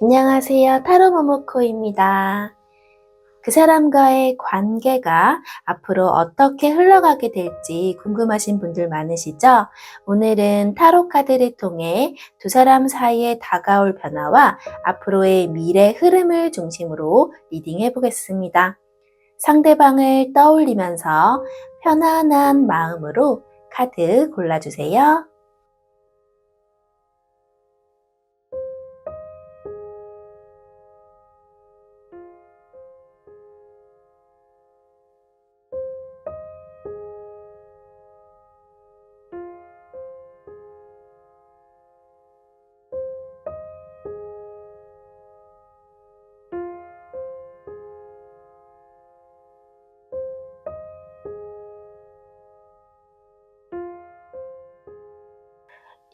안녕하세요. 타로 모모코입니다. 그 사람과의 관계가 앞으로 어떻게 흘러가게 될지 궁금하신 분들 많으시죠? 오늘은 타로 카드를 통해 두 사람 사이에 다가올 변화와 앞으로의 미래 흐름을 중심으로 리딩해 보겠습니다. 상대방을 떠올리면서 편안한 마음으로 카드 골라주세요.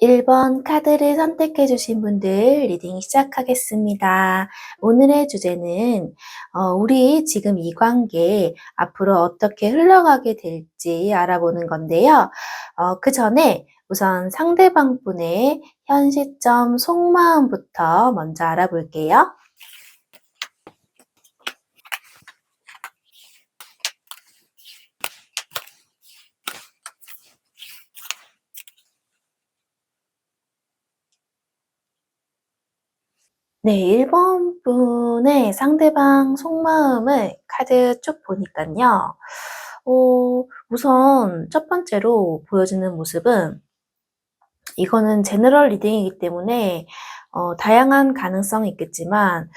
1번 카드를 선택해 주신 분들 리딩 시작하겠습니다. 오늘의 주제는 우리 지금 이 관계 앞으로 어떻게 흘러가게 될지 알아보는 건데요. 그 전에 우선 상대방 분의 현 시점 속마음부터 먼저 알아볼게요. 네, 1번 분의 상대방 속마음을 카드 쭉 보니깐요. 우선 첫 번째로 보여지는 모습은 이거는 제너럴 리딩이기 때문에 다양한 가능성이 있겠지만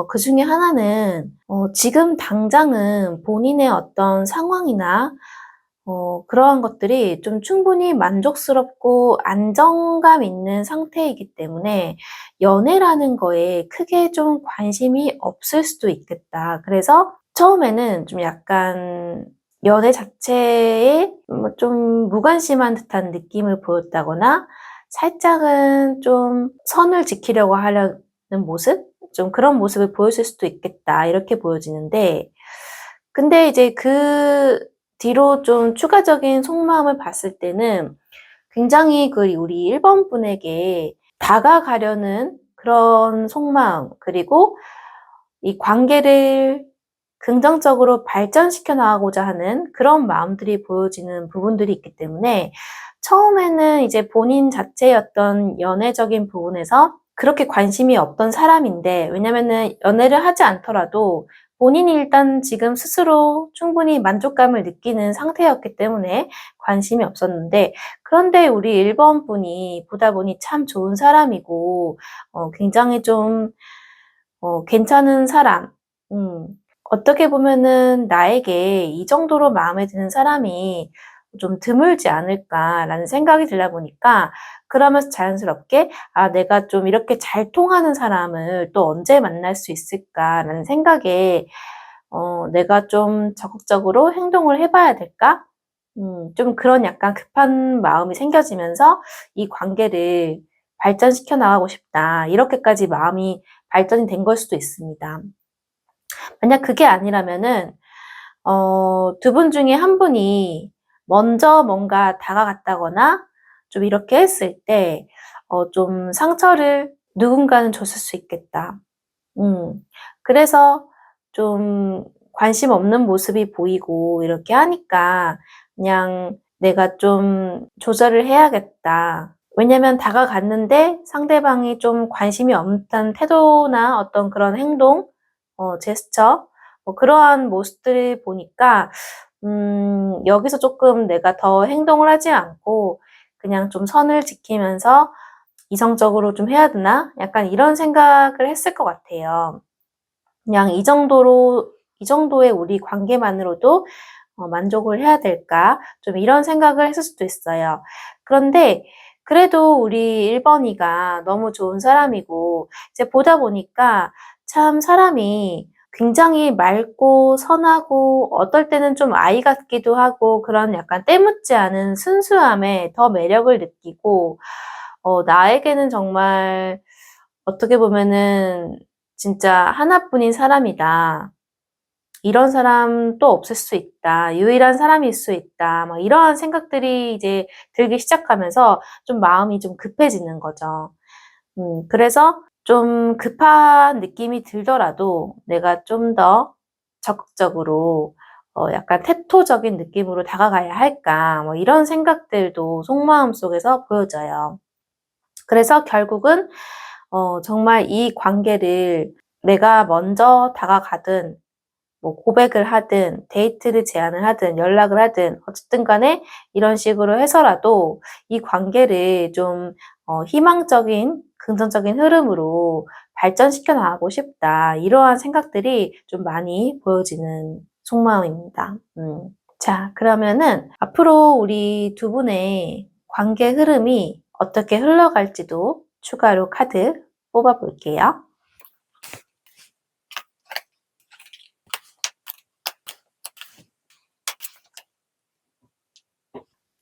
그중에 하나는 지금 당장은 본인의 어떤 상황이나 그러한 것들이 좀 충분히 만족스럽고 안정감 있는 상태이기 때문에 연애라는 거에 크게 좀 관심이 없을 수도 있겠다. 그래서 처음에는 좀 약간 연애 자체에 좀 무관심한 듯한 느낌을 보였다거나 살짝은 좀 선을 지키려고 하려는 모습? 좀 그런 모습을 보였을 수도 있겠다. 이렇게 보여지는데 근데 이제 그 뒤로 좀 추가적인 속마음을 봤을 때는 굉장히 우리 1번 분에게 다가가려는 그런 속마음, 그리고 이 관계를 긍정적으로 발전시켜 나가고자 하는 그런 마음들이 보여지는 부분들이 있기 때문에 처음에는 이제 본인 자체의 어떤 연애적인 부분에서 그렇게 관심이 없던 사람인데, 왜냐면은 연애를 하지 않더라도 본인이 일단 지금 스스로 충분히 만족감을 느끼는 상태였기 때문에 관심이 없었는데, 그런데 우리 1번 분이 보다 보니 참 좋은 사람이고 굉장히 좀 괜찮은 사람, 어떻게 보면은 나에게 이 정도로 마음에 드는 사람이 좀 드물지 않을까라는 생각이 들다 보니까, 그러면서 자연스럽게 내가 좀 이렇게 잘 통하는 사람을 또 언제 만날 수 있을까라는 생각에 내가 좀 적극적으로 행동을 해봐야 될까? 좀 그런 약간 급한 마음이 생겨지면서 이 관계를 발전시켜 나가고 싶다. 이렇게까지 마음이 발전이 된 걸 수도 있습니다. 만약 그게 아니라면은 두 분 중에 한 분이 먼저 뭔가 다가갔다거나 좀 이렇게 했을 때 좀 상처를 누군가는 줬을 수 있겠다. 그래서 좀 관심 없는 모습이 보이고 이렇게 하니까 그냥 '내가 좀 조절을 해야겠다.' 왜냐면 다가갔는데 상대방이 좀 관심이 없는 태도나 어떤 그런 행동, 제스처, 그러한 모습들을 보니까 여기서 조금 내가 더 행동을 하지 않고 그냥 좀 선을 지키면서 '이성적으로 좀 해야 되나?' 약간 이런 생각을 했을 것 같아요. 그냥 '이 정도의 우리 관계만으로도 만족을 해야 될까?' 좀 이런 생각을 했을 수도 있어요. 그런데 그래도 우리 1 번이가 너무 좋은 사람이고 이제 보다 보니까 참 사람이 굉장히 맑고 선하고 어떨 때는 좀 아이 같기도 하고 그런 약간 때묻지 않은 순수함에 더 매력을 느끼고 나에게는 정말 어떻게 보면은 '진짜 하나뿐인 사람이다. 이런 사람 또 없을 수 있다. 유일한 사람일 수 있다.' 막 이러한 생각들이 이제 들기 시작하면서 좀 마음이 좀 급해지는 거죠. 그래서 좀 급한 느낌이 들더라도 내가 좀 더 적극적으로 약간 태토적인 느낌으로 다가가야 할까 뭐 이런 생각들도 속마음 속에서 보여져요. 그래서 결국은 정말 이 관계를 내가 먼저 다가가든 뭐 고백을 하든 데이트를 제안을 하든 연락을 하든 어쨌든 간에 이런 식으로 해서라도 이 관계를 좀 희망적인 긍정적인 흐름으로 발전시켜 나가고 싶다. 이러한 생각들이 좀 많이 보여지는 속마음입니다. 자, 그러면은 앞으로 우리 두 분의 관계 흐름이 어떻게 흘러갈지도 추가로 카드 뽑아 볼게요.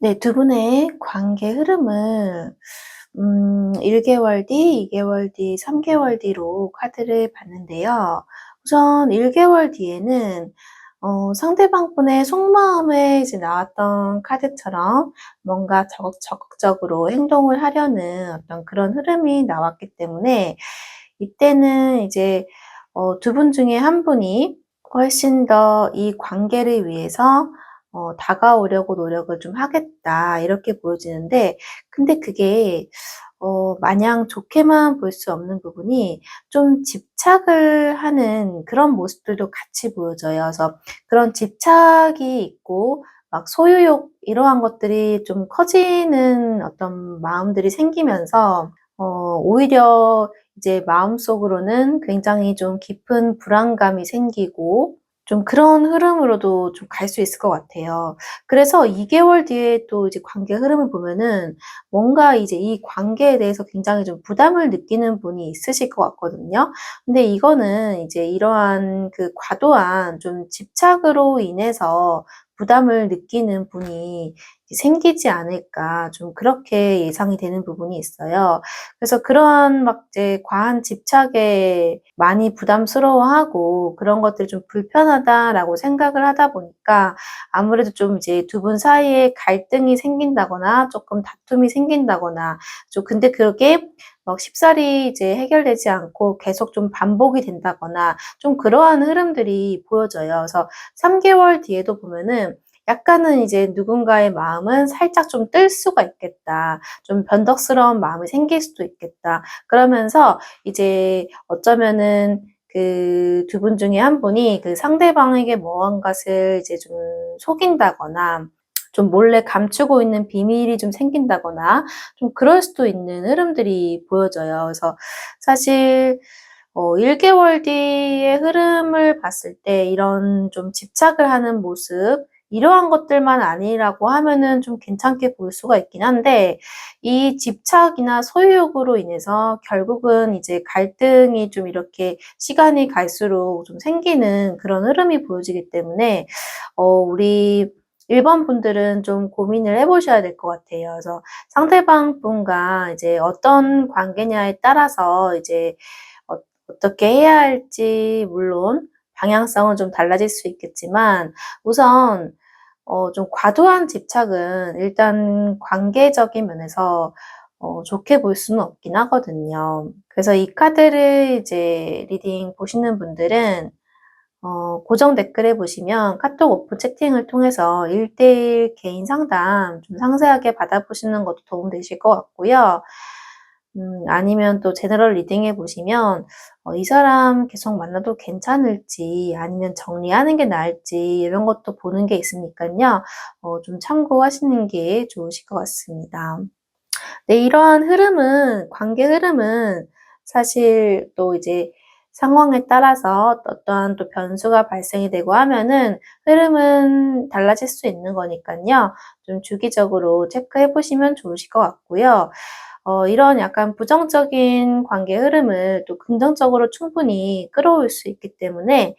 네, 두 분의 관계 흐름을 1개월 뒤, 2개월 뒤, 3개월 뒤로 카드를 봤는데요. 우선 1개월 뒤에는 상대방 분의 속마음에 이제 나왔던 카드처럼 뭔가 적극적으로 행동을 하려는 어떤 그런 흐름이 나왔기 때문에 이때는 이제 두 분 중에 한 분이 훨씬 더 이 관계를 위해서 다가오려고 노력을 좀 하겠다 이렇게 보여지는데, 근데 그게 마냥 좋게만 볼 수 없는 부분이 좀 집착을 하는 그런 모습들도 같이 보여져요. 그래서 그런 집착이 있고 막 소유욕 이러한 것들이 좀 커지는 어떤 마음들이 생기면서 오히려 이제 마음속으로는 굉장히 좀 깊은 불안감이 생기고 좀 그런 흐름으로도 좀 갈 수 있을 것 같아요. 그래서 2개월 뒤에 또 이제 관계 흐름을 보면은 뭔가 이제 이 관계에 대해서 굉장히 좀 부담을 느끼는 분이 있으실 것 같거든요. 근데 이거는 이제 이러한 그 과도한 좀 집착으로 인해서 부담을 느끼는 분이 생기지 않을까 좀 그렇게 예상이 되는 부분이 있어요. 그래서 그러한 막 이제 과한 집착에 많이 부담스러워하고 그런 것들이 좀 불편하다라고 생각을 하다 보니까 아무래도 좀 이제 두 분 사이에 갈등이 생긴다거나 조금 다툼이 생긴다거나 좀 근데 그게 막 쉽사리 이제 해결되지 않고 계속 좀 반복이 된다거나 좀 그러한 흐름들이 보여져요. 그래서 3개월 뒤에도 보면은 약간은 이제 누군가의 마음은 살짝 좀 뜰 수가 있겠다. 좀 변덕스러운 마음이 생길 수도 있겠다. 그러면서 이제 어쩌면은 그 두 분 중에 한 분이 그 상대방에게 무언가를 이제 좀 속인다거나 좀 몰래 감추고 있는 비밀이 좀 생긴다거나 좀 그럴 수도 있는 흐름들이 보여져요. 그래서 사실 1개월 뒤의 흐름을 봤을 때 이런 좀 집착을 하는 모습 이러한 것들만 아니라고 하면은 좀 괜찮게 볼 수가 있긴 한데, 이 집착이나 소유욕으로 인해서 결국은 이제 갈등이 좀 이렇게 시간이 갈수록 좀 생기는 그런 흐름이 보여지기 때문에 우리 1번 분들은 좀 고민을 해 보셔야 될 것 같아요. 그래서 상대방 분과 이제 어떤 관계냐에 따라서 이제 어 어떻게 해야 할지 물론 방향성은 좀 달라질 수 있겠지만 우선 좀 과도한 집착은 일단 관계적인 면에서 좋게 볼 수는 없긴 하거든요. 그래서 이 카드를 이제 리딩 보시는 분들은 고정 댓글에 보시면 카톡 오픈 채팅을 통해서 1대1 개인 상담 좀 상세하게 받아보시는 것도 도움되실 것 같고요. 아니면 또 제너럴 리딩에 보시면 이 사람 계속 만나도 괜찮을지 아니면 정리하는 게 나을지 이런 것도 보는 게 있으니까요. 좀 참고하시는 게 좋으실 것 같습니다. 네, 이러한 흐름은 관계 흐름은 사실 또 이제 상황에 따라서 어떠한 또 변수가 발생이 되고 하면은 흐름은 달라질 수 있는 거니까요. 좀 주기적으로 체크해 보시면 좋으실 것 같고요. 이런 약간 부정적인 관계 흐름을 또 긍정적으로 충분히 끌어올 수 있기 때문에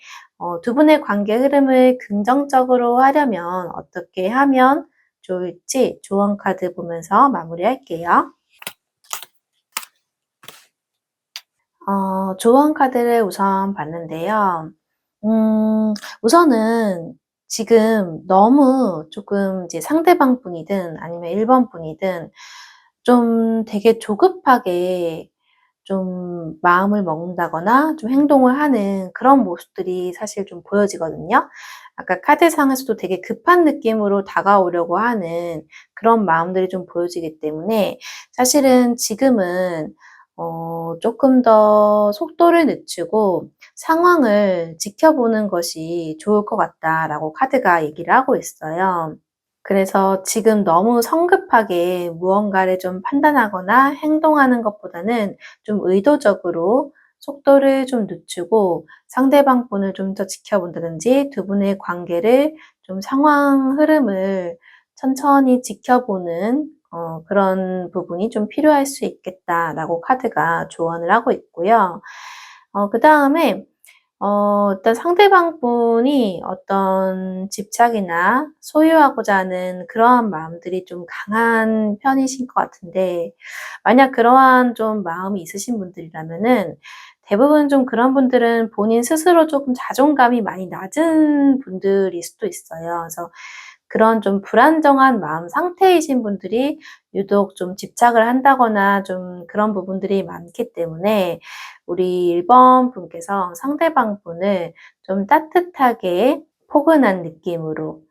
두 분의 관계 흐름을 긍정적으로 하려면 어떻게 하면 좋을지 조언 카드 보면서 마무리할게요. 조언 카드를 우선 봤는데요. 우선은 지금 너무 조금 이제 상대방 분이든 아니면 1번 분이든 좀 되게 조급하게 좀 마음을 먹는다거나 좀 행동을 하는 그런 모습들이 사실 좀 보여지거든요. 아까 카드상에서도 되게 급한 느낌으로 다가오려고 하는 그런 마음들이 좀 보여지기 때문에 사실은 지금은 조금 더 속도를 늦추고 상황을 지켜보는 것이 좋을 것 같다라고 카드가 얘기를 하고 있어요. 그래서 지금 너무 성급하게 무언가를 좀 판단하거나 행동하는 것보다는 좀 의도적으로 속도를 좀 늦추고 상대방 분을 좀 더 지켜본다든지 두 분의 관계를 좀 상황 흐름을 천천히 지켜보는 그런 부분이 좀 필요할 수 있겠다라고 카드가 조언을 하고 있고요. 그다음에 일단 상대방 분이 어떤 집착이나 소유하고자 하는 그러한 마음들이 좀 강한 편이신 것 같은데, 만약 그러한 좀 마음이 있으신 분들이라면은 대부분 좀 그런 분들은 본인 스스로 조금 자존감이 많이 낮은 분들일 수도 있어요. 그래서 그런 좀 불안정한 마음 상태이신 분들이 유독 좀 집착을 한다거나 좀 그런 부분들이 많기 때문에 우리 1번 분께서 상대방 분을 좀 따뜻하게 포근한 느낌으로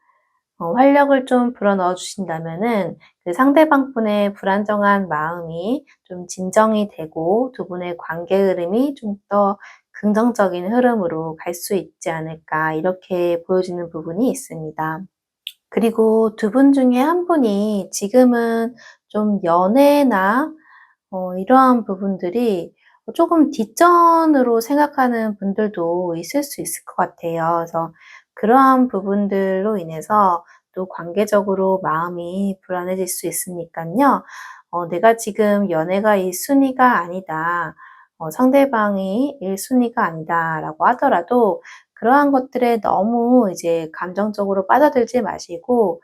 활력을 좀 불어넣어 주신다면은 그 상대방 분의 불안정한 마음이 좀 진정이 되고 두 분의 관계 흐름이 좀 더 긍정적인 흐름으로 갈 수 있지 않을까, 이렇게 보여지는 부분이 있습니다. 그리고 두 분 중에 한 분이 지금은 좀 연애나 이러한 부분들이 조금 뒷전으로 생각하는 분들도 있을 수 있을 것 같아요. 그래서 그러한 부분들로 인해서 또 관계적으로 마음이 불안해질 수 있으니깐요. '내가 지금 연애가 1 순위가 아니다. 상대방이 1 순위가 아니다.'라고 하더라도 그러한 것들에 너무 이제 감정적으로 빠져들지 마시고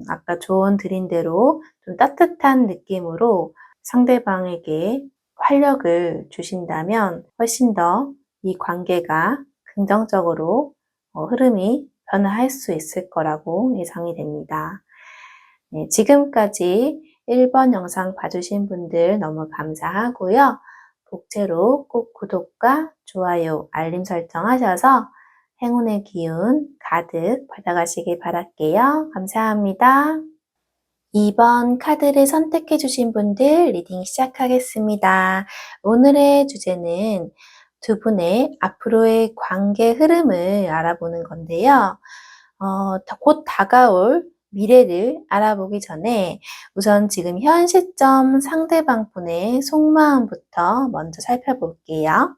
아까 조언 드린 대로 좀 따뜻한 느낌으로 상대방에게 활력을 주신다면 훨씬 더 이 관계가 긍정적으로 흐름이 변화할 수 있을 거라고 예상이 됩니다. 네, 지금까지 1번 영상 봐주신 분들 너무 감사하고요. 복채로 꼭 구독과 좋아요, 알림 설정하셔서 행운의 기운 가득 받아가시길 바랄게요. 감사합니다. 2번 카드를 선택해 주신 분들 리딩 시작하겠습니다. 오늘의 주제는 두 분의 앞으로의 관계 흐름을 알아보는 건데요. 곧 다가올 미래를 알아보기 전에 우선 지금 현 시점 상대방 분의 속마음부터 먼저 살펴볼게요.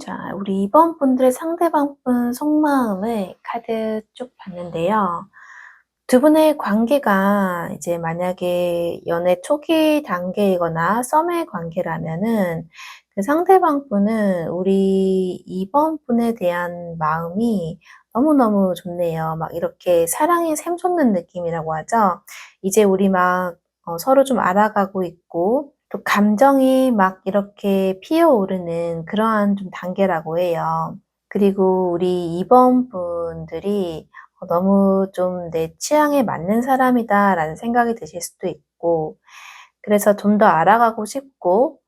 자, 우리 2번 분들의 상대방 분 속마음을 카드 쭉 봤는데요. 두 분의 관계가 이제 만약에 연애 초기 단계이거나 썸의 관계라면은 그 상대방 분은 우리 2번 분에 대한 마음이 너무너무 좋네요. 막 이렇게 사랑에 샘솟는 느낌이라고 하죠. 이제 우리 막 서로 좀 알아가고 있고 또 감정이 막 이렇게 피어오르는 그러한 좀 단계라고 해요. 그리고 우리 2번 분들이 너무 좀 '내 취향에 맞는 사람이다.'라는 생각이 드실 수도 있고, 그래서 좀 더 알아가고 싶고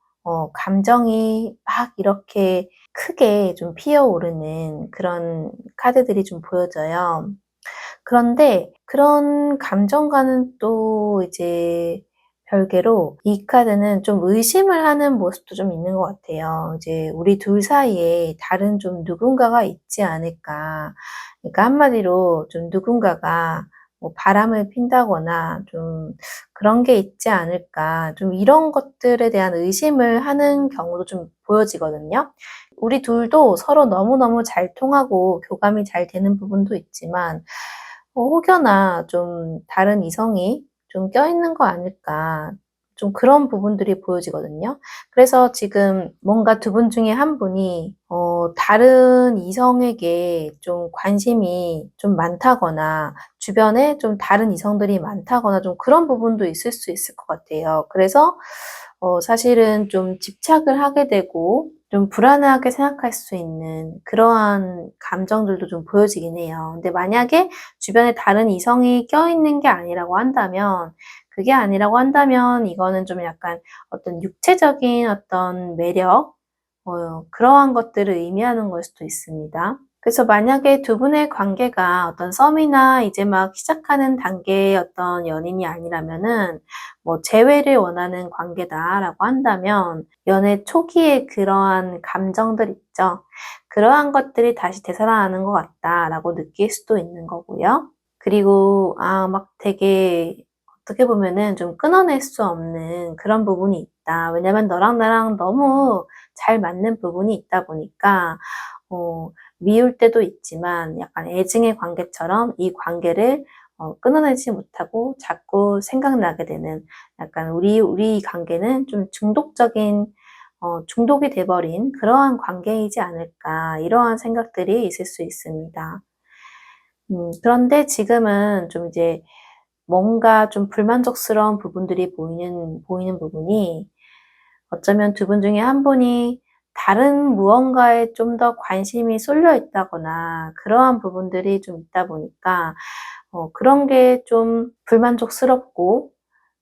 감정이 막 이렇게 크게 좀 피어오르는 그런 카드들이 좀 보여져요. 그런데 그런 감정과는 또 이제 별개로 이 카드는 좀 의심을 하는 모습도 좀 있는 것 같아요. 이제 '우리 둘 사이에 다른 좀 누군가가 있지 않을까.' 그러니까 한마디로 좀 누군가가 뭐 바람을 핀다거나 좀 '그런 게 있지 않을까.' 좀 이런 것들에 대한 의심을 하는 경우도 좀 보여지거든요. 우리 둘도 서로 너무너무 잘 통하고 교감이 잘 되는 부분도 있지만 혹여나 좀 다른 이성이 좀 껴있는 거 아닐까, 좀 그런 부분들이 보여지거든요. 그래서 지금 뭔가 두 분 중에 한 분이 다른 이성에게 좀 관심이 좀 많다거나 주변에 좀 다른 이성들이 많다거나 좀 그런 부분도 있을 수 있을 것 같아요. 그래서 사실은 좀 집착을 하게 되고 좀 불안하게 생각할 수 있는 그러한 감정들도 좀 보여지긴 해요. 근데 만약에 주변에 다른 이성이 껴있는 게 아니라고 한다면, 그게 아니라고 한다면 이거는 좀 약간 어떤 육체적인 어떤 매력, 그러한 것들을 의미하는 걸 수도 있습니다. 그래서 만약에 두 분의 관계가 어떤 썸이나 이제 막 시작하는 단계의 어떤 연인이 아니라면은 뭐 재회를 원하는 관계다라고 한다면 연애 초기에 그러한 감정들 있죠. 그러한 것들이 다시 되살아나는 것 같다라고 느낄 수도 있는 거고요. 그리고 막 되게 어떻게 보면은 좀 끊어낼 수 없는 그런 부분이 있다. 왜냐면 너랑 나랑 너무 잘 맞는 부분이 있다 보니까 미울 때도 있지만 약간 애증의 관계처럼 이 관계를 끊어내지 못하고 자꾸 생각나게 되는 약간 우리 관계는 좀 중독적인 중독이 돼 버린 그러한 관계이지 않을까 이러한 생각들이 있을 수 있습니다. 그런데 지금은 좀 이제 뭔가 좀 불만족스러운 부분들이 보이는 부분이 어쩌면 두 분 중에 한 분이 다른 무언가에 좀 더 관심이 쏠려 있다거나 그러한 부분들이 좀 있다 보니까 그런 게 좀 불만족스럽고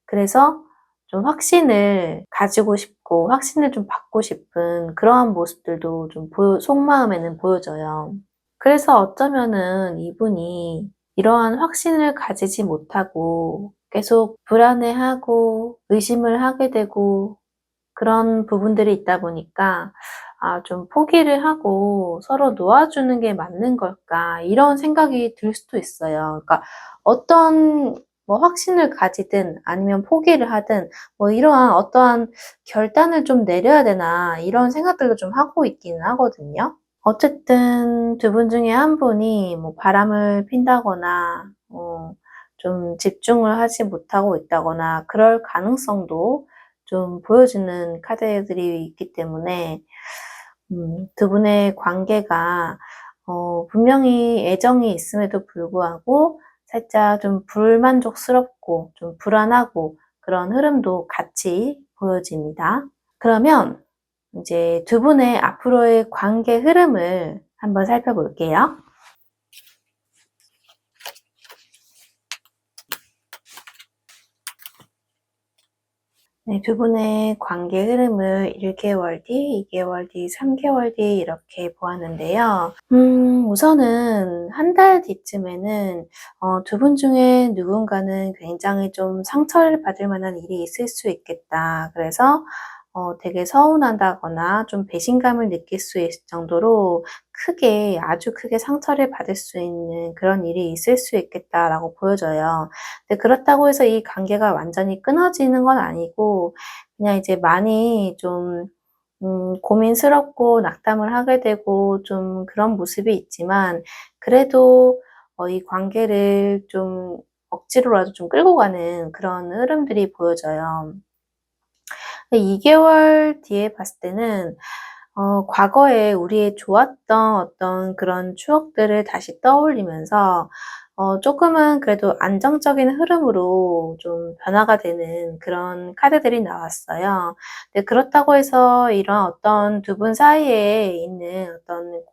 그래서 좀 확신을 가지고 싶고 확신을 좀 받고 싶은 그러한 모습들도 좀 속마음에는 보여져요. 그래서 어쩌면은 이분이 이러한 확신을 가지지 못하고 계속 불안해하고 의심을 하게 되고 그런 부분들이 있다 보니까 좀 포기를 하고 서로 놓아주는 게 맞는 걸까 이런 생각이 들 수도 있어요. 그러니까 어떤 뭐 확신을 가지든 아니면 포기를 하든 뭐 이러한 어떠한 결단을 좀 내려야 되나 이런 생각들도 좀 하고 있기는 하거든요. 어쨌든 두 분 중에 한 분이 뭐 바람을 핀다거나 좀 집중을 하지 못하고 있다거나 그럴 가능성도 좀 보여주는 카드들이 있기 때문에 두 분의 관계가 분명히 애정이 있음에도 불구하고 살짝 좀 불만족스럽고 좀 불안하고 그런 흐름도 같이 보여집니다. 그러면 이제 두 분의 앞으로의 관계 흐름을 한번 살펴볼게요. 네, 두 분의 관계 흐름을 1개월 뒤, 2개월 뒤, 3개월 뒤 이렇게 보았는데요. 우선은 한 달 뒤쯤에는 두 분 중에 누군가는 굉장히 좀 상처를 받을 만한 일이 있을 수 있겠다. 그래서 되게 서운하다거나 좀 배신감을 느낄 수 있을 정도로 크게, 아주 크게 상처를 받을 수 있는 그런 일이 있을 수 있겠다라고 보여져요. 근데 그렇다고 해서 이 관계가 완전히 끊어지는 건 아니고 그냥 이제 많이 좀 고민스럽고 낙담을 하게 되고 좀 그런 모습이 있지만 그래도 이 관계를 좀 억지로라도 좀 끌고 가는 그런 흐름들이 보여져요. 2개월 뒤에 봤을 때는 과거에 우리의 좋았던 어떤 그런 추억들을 다시 떠올리면서 조금은 그래도 안정적인 흐름으로 좀 변화가 되는 그런 카드들이 나왔어요. 근데 그렇다고 해서 이런 어떤 두 분 사이에 있는 어떤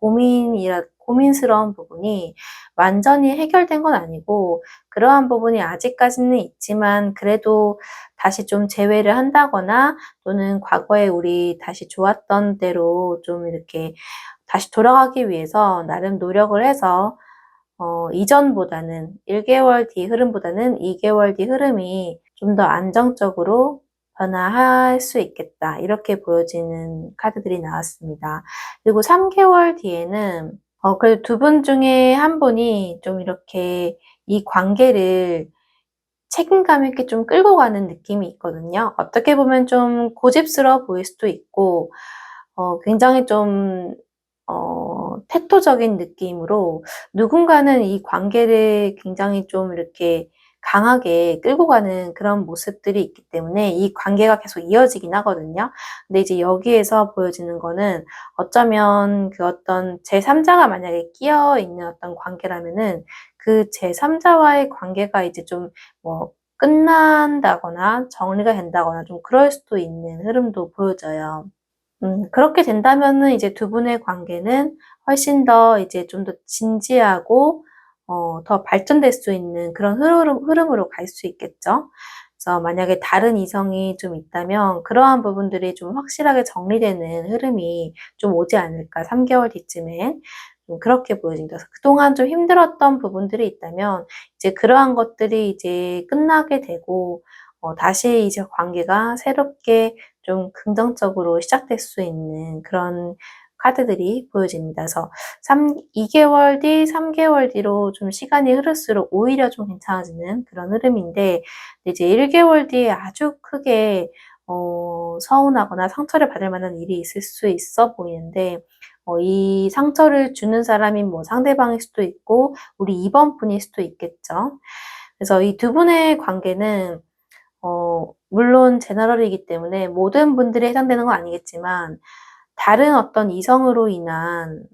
고민스러운 부분이 완전히 해결된 건 아니고 그러한 부분이 아직까지는 있지만 그래도 다시 좀 재회를 한다거나 또는 과거에 우리 다시 좋았던 때로 좀 이렇게 다시 돌아가기 위해서 나름 노력을 해서 이전보다는 1개월 뒤 흐름보다는 2개월 뒤 흐름이 좀 더 안정적으로 변화할 수 있겠다. 이렇게 보여지는 카드들이 나왔습니다. 그리고 3개월 뒤에는 그래도 두 분 중에 한 분이 좀 이렇게 이 관계를 책임감 있게 좀 끌고 가는 느낌이 있거든요. 어떻게 보면 좀 고집스러워 보일 수도 있고 굉장히 좀 태토적인 느낌으로 누군가는 이 관계를 굉장히 좀 이렇게 강하게 끌고 가는 그런 모습들이 있기 때문에 이 관계가 계속 이어지긴 하거든요. 근데 이제 여기에서 보여지는 거는 어쩌면 그 어떤 제3자가 만약에 끼어 있는 어떤 관계라면은 그 제3자와의 관계가 이제 좀 뭐 끝난다거나 정리가 된다거나 좀 그럴 수도 있는 흐름도 보여져요. 그렇게 된다면은 이제 두 분의 관계는 훨씬 더 이제 좀 더 진지하고 더 발전될 수 있는 그런 흐름으로 갈 수 있겠죠. 그래서 만약에 다른 이성이 좀 있다면 그러한 부분들이 좀 확실하게 정리되는 흐름이 좀 오지 않을까, 3개월 뒤쯤에. 좀 그렇게 보여집니다. 그래서 그동안 좀 힘들었던 부분들이 있다면 이제 그러한 것들이 이제 끝나게 되고 다시 이제 관계가 새롭게 좀 긍정적으로 시작될 수 있는 그런 카드들이 보여집니다. 그래서 2개월 뒤, 3개월 뒤로 좀 시간이 흐를수록 오히려 좀 괜찮아지는 그런 흐름인데, 이제 1개월 뒤에 아주 크게 서운하거나 상처를 받을 만한 일이 있을 수 있어 보이는데, 이 상처를 주는 사람이 뭐 상대방일 수도 있고 우리 2번 분일 수도 있겠죠. 그래서 이 두 분의 관계는 물론 제너럴이기 때문에 모든 분들이 해당되는 건 아니겠지만 다른 어떤 이성으로 인한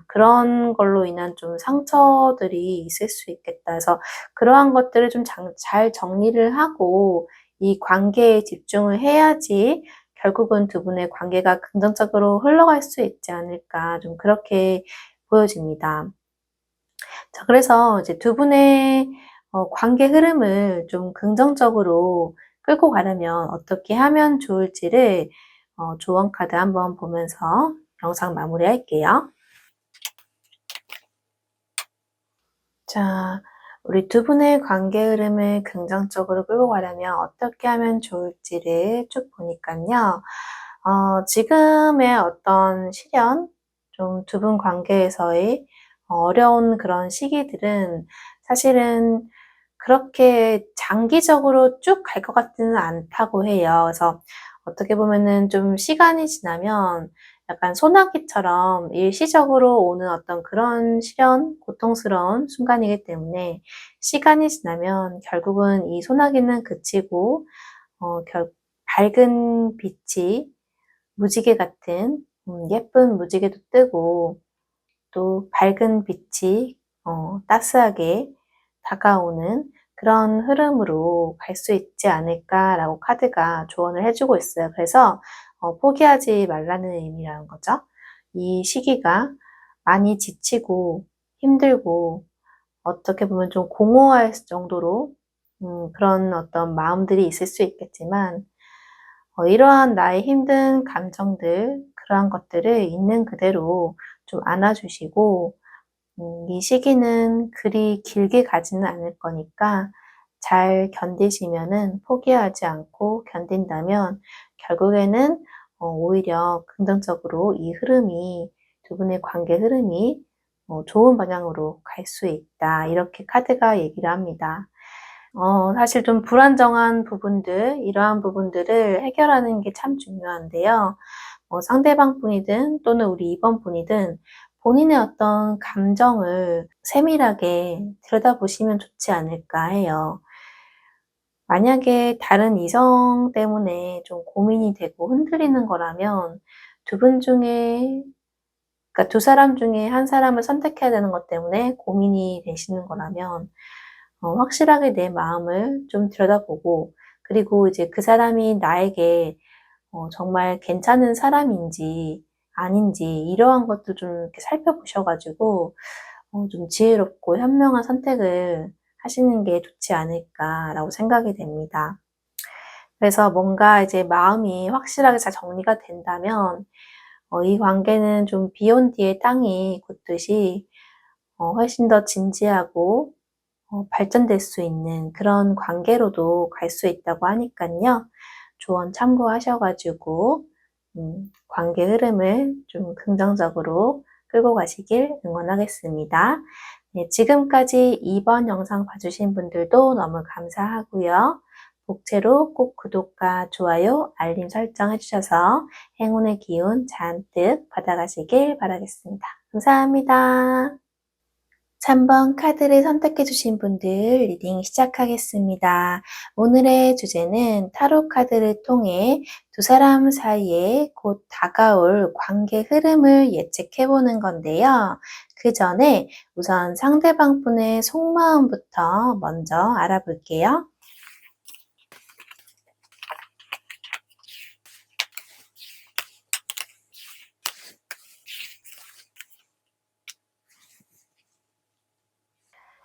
그런 걸로 인한 좀 상처들이 있을 수 있겠다. 그래서 그러한 것들을 좀 잘 정리를 하고 이 관계에 집중을 해야지 결국은 두 분의 관계가 긍정적으로 흘러갈 수 있지 않을까, 좀 그렇게 보여집니다. 자, 그래서 이제 두 분의 관계 흐름을 좀 긍정적으로 끌고 가려면 어떻게 하면 좋을지를 조언 카드 한번 보면서 영상 마무리할게요. 자, 우리 두 분의 관계 흐름을 긍정적으로 끌고 가려면 어떻게 하면 좋을지를 쭉 보니까요. 지금의 어떤 시련, 좀 두 분 관계에서의 어려운 그런 시기들은 사실은 그렇게 장기적으로 쭉 갈 것 같지는 않다고 해요. 그래서 어떻게 보면은 좀 시간이 지나면 약간 소나기처럼 일시적으로 오는 어떤 그런 시련, 고통스러운 순간이기 때문에 시간이 지나면 결국은 이 소나기는 그치고 밝은 빛이 무지개 같은 예쁜 무지개도 뜨고 또 밝은 빛이 따스하게 다가오는 그런 흐름으로 갈 수 있지 않을까라고 카드가 조언을 해주고 있어요. 그래서 포기하지 말라는 의미라는 거죠. 이 시기가 많이 지치고 힘들고 어떻게 보면 좀 공허할 정도로 그런 어떤 마음들이 있을 수 있겠지만 이러한 나의 힘든 감정들, 그러한 것들을 있는 그대로 좀 안아주시고 이 시기는 그리 길게 가지는 않을 거니까 잘 견디시면은, 포기하지 않고 견딘다면 결국에는 오히려 긍정적으로 이 흐름이, 두 분의 관계 흐름이 좋은 방향으로 갈 수 있다. 이렇게 카드가 얘기를 합니다. 사실 좀 불안정한 부분들, 이러한 부분들을 해결하는 게 참 중요한데요. 상대방 분이든 또는 우리 2번 분이든 본인의 어떤 감정을 세밀하게 들여다보시면 좋지 않을까 해요. 만약에 다른 이성 때문에 좀 고민이 되고 흔들리는 거라면 두 분 중에, 그러니까 두 사람 중에 한 사람을 선택해야 되는 것 때문에 고민이 되시는 거라면 확실하게 내 마음을 좀 들여다보고, 그리고 이제 그 사람이 나에게 정말 괜찮은 사람인지 아닌지 이러한 것도 좀 이렇게 살펴보셔가지고 좀 지혜롭고 현명한 선택을 하시는 게 좋지 않을까라고 생각이 됩니다. 그래서 뭔가 이제 마음이 확실하게 잘 정리가 된다면 이 관계는 좀 비 온 뒤에 땅이 굳듯이 훨씬 더 진지하고 발전될 수 있는 그런 관계로도 갈 수 있다고 하니까요. 조언 참고하셔가지고 관계 흐름을 좀 긍정적으로 끌고 가시길 응원하겠습니다. 네, 지금까지 2번 영상 봐주신 분들도 너무 감사하고요. 복채로 꼭 구독과 좋아요, 알림 설정 해주셔서 행운의 기운 잔뜩 받아가시길 바라겠습니다. 감사합니다. 3번 카드를 선택해 주신 분들 리딩 시작하겠습니다. 오늘의 주제는 타로 카드를 통해 두 사람 사이에 곧 다가올 관계 흐름을 예측해 보는 건데요. 그 전에 우선 상대방 분의 속마음부터 먼저 알아볼게요.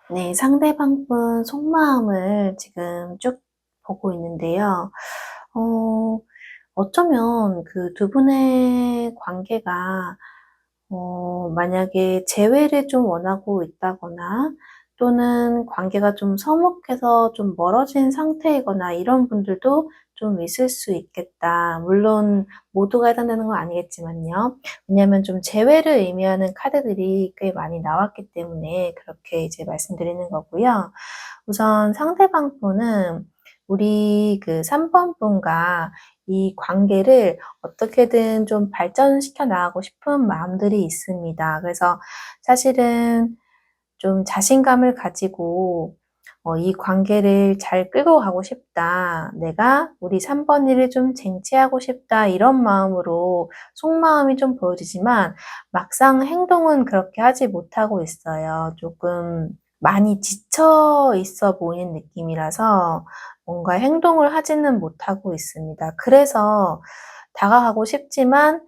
네, 상대방분 속마음을 지금 쭉 보고 있는데요. 어, 어쩌면 그 두 분의 관계가 만약에 재회를 좀 원하고 있다거나 또는 관계가 좀 서먹해서 좀 멀어진 상태이거나 이런 분들도 좀 있을 수 있겠다. 물론 모두가 해당되는 건 아니겠지만요. 왜냐하면 좀 재회를 의미하는 카드들이 꽤 많이 나왔기 때문에 그렇게 이제 말씀드리는 거고요. 우선 상대방 분은 우리 그 3번 분과 이 관계를 어떻게든 좀 발전시켜 나가고 싶은 마음들이 있습니다. 그래서 사실은 좀 자신감을 가지고 이 관계를 잘 끌고 가고 싶다. 내가 우리 3번이를 좀 쟁취하고 싶다. 이런 마음으로 속마음이 좀 보여지지만 막상 행동은 그렇게 하지 못하고 있어요. 조금 많이 지쳐 있어 보이는 느낌이라서 뭔가 행동을 하지는 못하고 있습니다. 그래서 다가가고 싶지만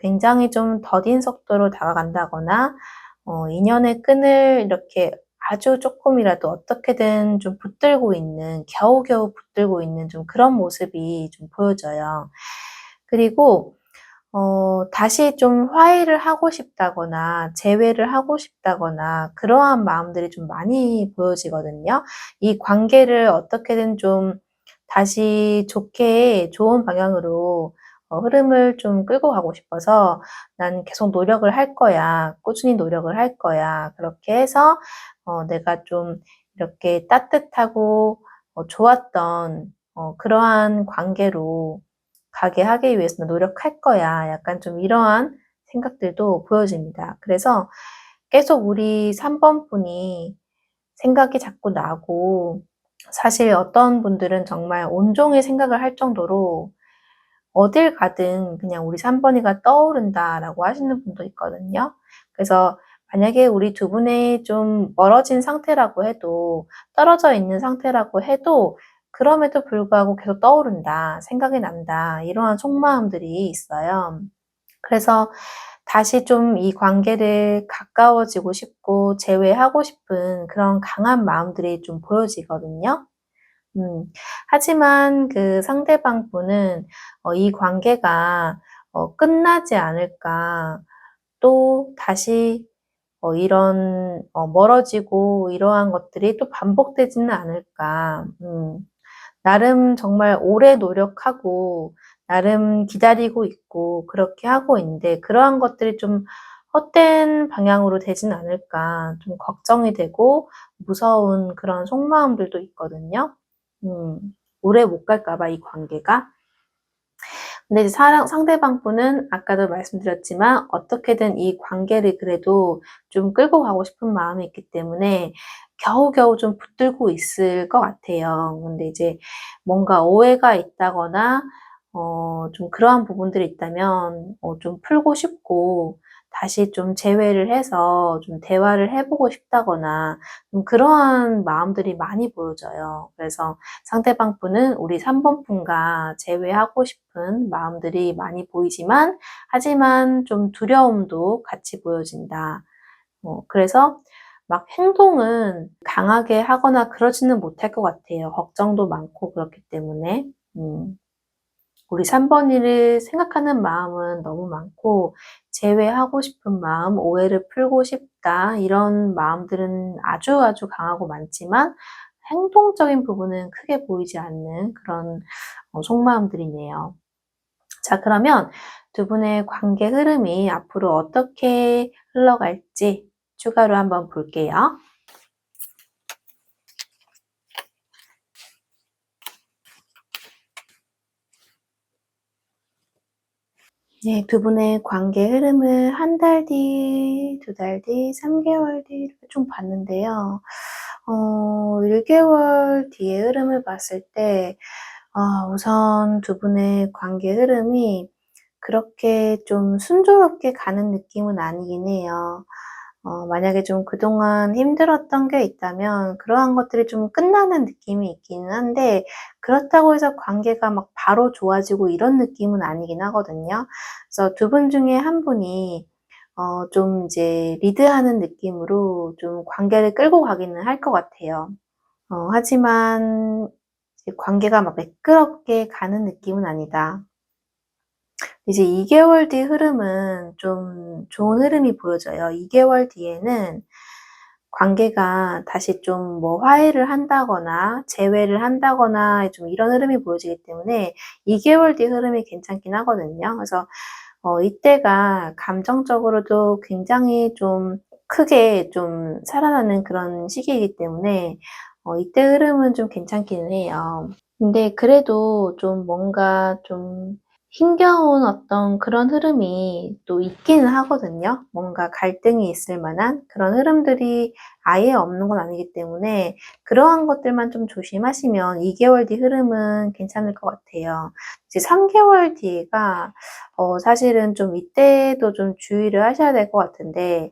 굉장히 좀 더딘 속도로 다가간다거나 인연의 끈을 이렇게 아주 조금이라도 어떻게든 좀 붙들고 있는, 겨우겨우 붙들고 있는 좀 그런 모습이 좀 보여져요. 그리고 다시 좀 화해를 하고 싶다거나 재회를 하고 싶다거나 그러한 마음들이 좀 많이 보여지거든요. 이 관계를 어떻게든 좀 다시 좋게 좋은 방향으로 흐름을 좀 끌고 가고 싶어서 '난 계속 노력을 할 거야. 꾸준히 노력을 할 거야.' 그렇게 해서 내가 좀 이렇게 따뜻하고 좋았던 그러한 관계로 가게 하기 위해서 노력할 거야. 약간 좀 이러한 생각들도 보여집니다. 그래서 계속 우리 3번 분이 생각이 자꾸 나고 사실 어떤 분들은 정말 온종일 생각을 할 정도로 어딜 가든 그냥 우리 3번이가 떠오른다라고 하시는 분도 있거든요. 그래서 만약에 우리 두 분의 좀 멀어진 상태라고 해도 떨어져 있는 상태라고 해도 그럼에도 불구하고 계속 떠오른다, 생각이 난다, 이러한 속마음들이 있어요. 그래서 다시 좀 이 관계를 가까워지고 싶고 재회하고 싶은 그런 강한 마음들이 좀 보여지거든요. 하지만 그 상대방 분은 이 관계가 끝나지 않을까, 또 다시 이런 멀어지고 이러한 것들이 또 반복되지는 않을까. 나름 정말 오래 노력하고 나름 기다리고 있고 그렇게 하고 있는데 그러한 것들이 좀 헛된 방향으로 되진 않을까 좀 걱정이 되고 무서운 그런 속마음들도 있거든요. 음. 오래 못 갈까 봐 이 관계가. 근데 이제 상대방 분은 아까도 말씀드렸지만 어떻게든 이 관계를 그래도 좀 끌고 가고 싶은 마음이 있기 때문에 겨우겨우 좀 붙들고 있을 것 같아요. 근데 이제 뭔가 오해가 있다거나 좀 그러한 부분들이 있다면 좀 풀고 싶고 다시 좀 재회를 해서 좀 대화를 해 보고 싶다거나 좀 그러한 마음들이 많이 보여져요. 그래서 상대방 분은 우리 3번 분과 재회하고 싶은 마음들이 많이 보이지만 하지만 좀 두려움도 같이 보여진다. 그래서 막 행동은 강하게 하거나 그러지는 못할 것 같아요. 걱정도 많고 그렇기 때문에. 우리 3번이를 생각하는 마음은 너무 많고 재회하고 싶은 마음, 오해를 풀고 싶다 이런 마음들은 아주 아주 강하고 많지만 행동적인 부분은 크게 보이지 않는 그런 속마음들이네요. 자, 그러면 두 분의 관계 흐름이 앞으로 어떻게 흘러갈지 추가로 한번 볼게요. 네, 두 분의 관계 흐름을 한 달 뒤, 두 달 뒤, 3개월 뒤 이렇게 좀 봤는데요. 1개월 뒤의 흐름을 봤을 때 우선 두 분의 관계 흐름이 그렇게 좀 순조롭게 가는 느낌은 아니긴 해요. 만약에 좀 그동안 힘들었던 게 있다면 그러한 것들이 좀 끝나는 느낌이 있기는 한데 그렇다고 해서 관계가 막 바로 좋아지고 이런 느낌은 아니긴 하거든요. 그래서 두 분 중에 한 분이 좀 이제 리드하는 느낌으로 좀 관계를 끌고 가기는 할 것 같아요. 하지만 이제 관계가 막 매끄럽게 가는 느낌은 아니다. 이제 2개월 뒤 흐름은 좀 좋은 흐름이 보여져요. 2개월 뒤에는 관계가 다시 좀 뭐 화해를 한다거나 재회를 한다거나 좀 이런 흐름이 보여지기 때문에 2개월 뒤 흐름이 괜찮긴 하거든요. 그래서 이때가 감정적으로도 굉장히 좀 크게 좀 살아나는 그런 시기이기 때문에 이때 흐름은 좀 괜찮기는 해요. 근데 그래도 좀 뭔가 좀 힘겨운 어떤 그런 흐름이 또 있기는 하거든요. 뭔가 갈등이 있을 만한 그런 흐름들이 아예 없는 건 아니기 때문에 그러한 것들만 좀 조심하시면 2개월 뒤 흐름은 괜찮을 것 같아요. 이제 3개월 뒤가 사실은 좀 이때도 좀 주의를 하셔야 될 것 같은데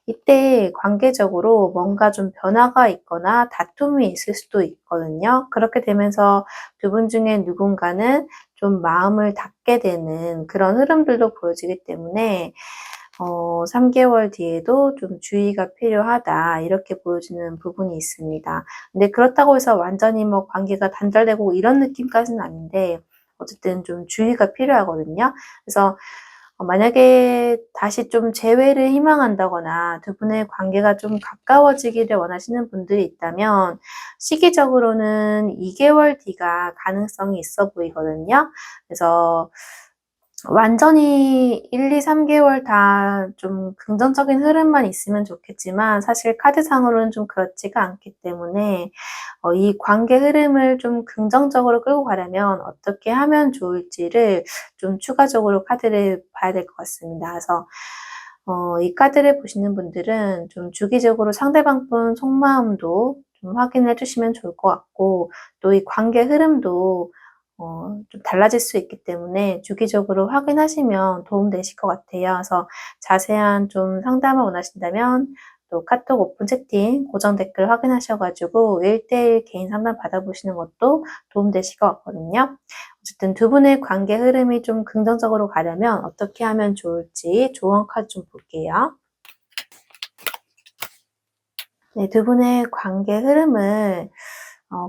이때 관계적으로 뭔가 좀 변화가 있거나 다툼이 있을 수도 있거든요. 그렇게 되면서 두 분 중에 누군가는 좀 마음을 닫게 되는 그런 흐름들도 보여지기 때문에 3개월 뒤에도 좀 주의가 필요하다 이렇게 보여지는 부분이 있습니다. 근데 그렇다고 해서 완전히 뭐 관계가 단절되고 이런 느낌까지는 아닌데 어쨌든 좀 주의가 필요하거든요. 그래서 만약에 다시 좀 재회를 희망한다거나 두 분의 관계가 좀 가까워지기를 원하시는 분들이 있다면 시기적으로는 2개월 뒤가 가능성이 있어 보이거든요. 그래서 완전히 1, 2, 3개월 다 좀 긍정적인 흐름만 있으면 좋겠지만 사실 카드상으로는 좀 그렇지가 않기 때문에 이 관계 흐름을 좀 긍정적으로 끌고 가려면 어떻게 하면 좋을지를 좀 추가적으로 카드를 봐야 될 것 같습니다. 그래서 이 카드를 보시는 분들은 좀 주기적으로 상대방 분 속마음도 좀 확인해 주시면 좋을 것 같고 또 이 관계 흐름도 좀 달라질 수 있기 때문에 주기적으로 확인하시면 도움되실 것 같아요. 그래서 자세한 좀 상담을 원하신다면 또 카톡 오픈 채팅 고정 댓글 확인하셔 가지고 1:1 개인 상담 받아보시는 것도 도움되실 것 같거든요. 어쨌든 두 분의 관계 흐름이 좀 긍정적으로 가려면 어떻게 하면 좋을지 조언 카드 좀 볼게요. 네, 두 분의 관계 흐름을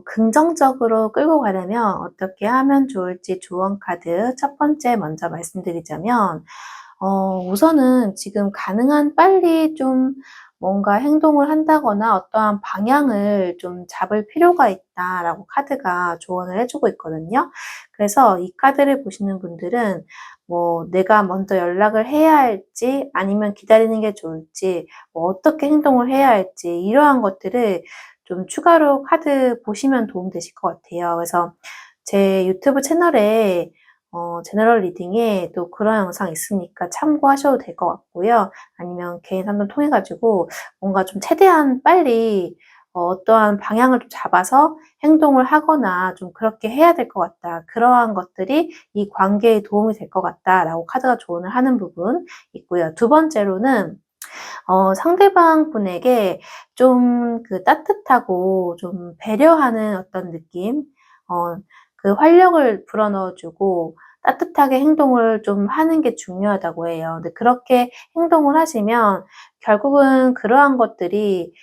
긍정적으로 끌고 가려면 어떻게 하면 좋을지 조언 카드 첫 번째 먼저 말씀드리자면 우선은 지금 가능한 빨리 좀 뭔가 행동을 한다거나 어떠한 방향을 좀 잡을 필요가 있다라고 카드가 조언을 해주고 있거든요. 그래서 이 카드를 보시는 분들은 뭐 내가 먼저 연락을 해야 할지 아니면 기다리는 게 좋을지 뭐 어떻게 행동을 해야 할지 이러한 것들을 좀 추가로 카드 보시면 도움되실 것 같아요. 그래서 제 유튜브 채널에 제너럴 리딩에 또 그런 영상 있으니까 참고하셔도 될 것 같고요. 아니면 개인 상담 통해 가지고 뭔가 좀 최대한 빨리 어떠한 방향을 좀 잡아서 행동을 하거나 좀 그렇게 해야 될 것 같다. 그러한 것들이 이 관계에 도움이 될 것 같다라고 카드가 조언을 하는 부분 있고요. 두 번째로는 상대방 분에게 좀 그 따뜻하고 좀 배려하는 어떤 느낌, 그 활력을 불어넣어 주고 따뜻하게 행동을 좀 하는 게 중요하다고 해요. 근데 그렇게 행동을 하시면 결국은 그러한 것들이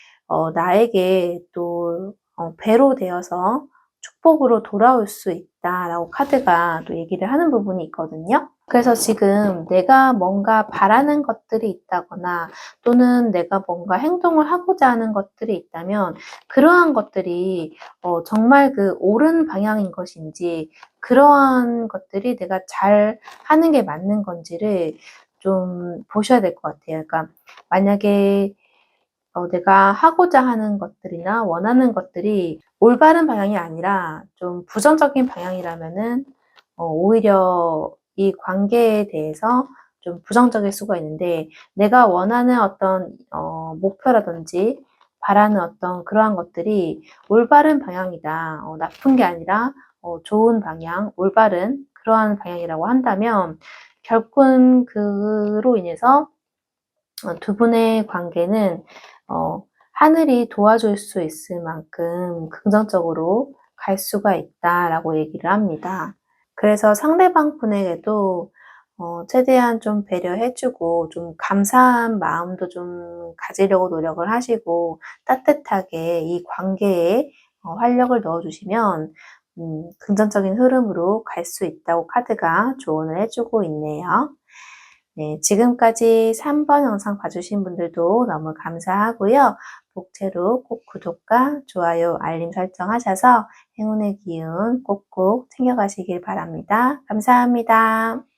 나에게 또 배로 되어서 축복으로 돌아올 수 있다라고 카드가 또 얘기를 하는 부분이 있거든요. 그래서 지금 내가 뭔가 바라는 것들이 있다거나 또는 내가 뭔가 행동을 하고자 하는 것들이 있다면 그러한 것들이 정말 그 옳은 방향인 것인지 그러한 것들이 내가 잘 하는 게 맞는 건지를 좀 보셔야 될 것 같아요. 그러니까 만약에 내가 하고자 하는 것들이나 원하는 것들이 올바른 방향이 아니라 좀 부정적인 방향이라면은 오히려 이 관계에 대해서 좀 부정적일 수가 있는데 내가 원하는 어떤 목표라든지 바라는 어떤 그러한 것들이 올바른 방향이다. 나쁜 게 아니라 좋은 방향, 올바른 그러한 방향이라고 한다면 결국은 그로 인해서 두 분의 관계는 하늘이 도와줄 수 있을 만큼 긍정적으로 갈 수가 있다라고 얘기를 합니다. 그래서 상대방 분에게도 최대한 좀 배려해주고 좀 감사한 마음도 좀 가지려고 노력을 하시고 따뜻하게 이 관계에 활력을 넣어주시면 긍정적인 흐름으로 갈 수 있다고 카드가 조언을 해주고 있네요. 네, 지금까지 3번 영상 봐주신 분들도 너무 감사하고요. 복채로 꼭 구독과 좋아요, 알림 설정하셔서 행운의 기운 꼭꼭 챙겨가시길 바랍니다. 감사합니다.